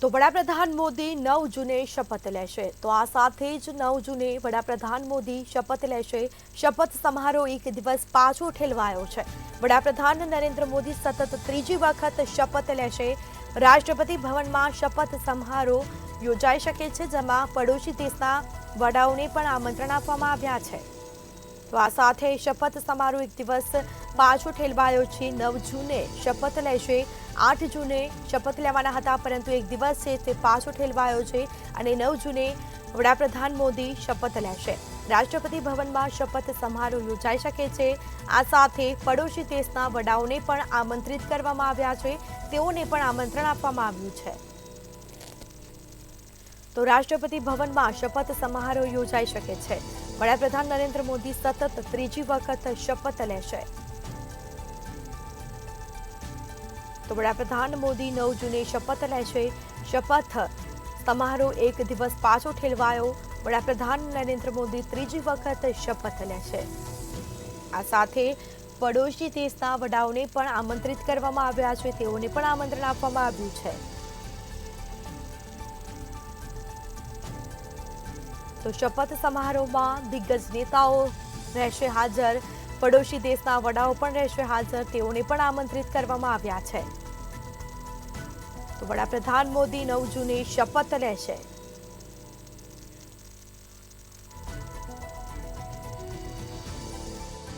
તો વડાપ્રધાન મોદી 9 જૂને શપથ લેશે। તો આ સાથે જ 9 જૂને વડાપ્રધાન મોદી શપથ લેશે। શપથ સમારોહ એક દિવસ પાછો ઠેલવાયો છે। વડાપ્રધાન નરેન્દ્ર મોદી સતત ત્રીજી વખત શપથ લેશે। રાષ્ટ્રપતિ ભવનમાં શપથ સમારોહ યોજાઈ શકે છે, જેમાં પડોશી દેશના વડાઓને પણ આમંત્રણ આપવામાં આવ્યા છે। તો આ સાથે શપથ સમારોહ એક દિવસ પાછો ઠેલવાયો છે। 9 જૂને શપથ લેશે। 8 જૂને શપથ લેવાના હતા, પરંતુ એક દિવસ છે તે પાછો ઠેલવાયો છે અને 9 જૂને વડાપ્રધાન મોદી શપથ લેશે। રાષ્ટ્રપતિ ભવનમાં શપથ સમારોહ યોજાઈ શકે છે। આ સાથે પડોશી દેશના વડાઓને પણ આમંત્રિત કરવામાં આવ્યા છે, તેઓને પણ આમંત્રણ આપવામાં આવ્યું છે। તો રાષ્ટ્રપતિ ભવનમાં શપથ સમારોહ યોજાઈ શકે છે। વડાપ્રધાન નરેન્દ્ર મોદી સતત ત્રીજી વખત શપથ લેશે। તો વડાપ્રધાન મોદી 9 જૂને શપથ લેશે। શપથ સમારોહ એક દિવસ પાછો ઠેલવાયો। વડાપ્રધાન નરેન્દ્ર મોદી ત્રીજી વખત શપથ લેશે। આ સાથે પડોશી દેશના વડાઓને પણ આમંત્રિત કરવામાં આવ્યા છે, તેઓને પણ આમંત્રણ આપવામાં આવ્યું છે। તો શપથ સમારોહમાં દિગ્ગજ નેતાઓ રહેશે હાજર, પડોશી દેશના વડાઓ પણ રહેશે હાજર, તેઓને પણ આમંત્રિત કરવામાં આવ્યા છે। તો વડાપ્રધાન મોદી 9 જૂને શપથ લેશે।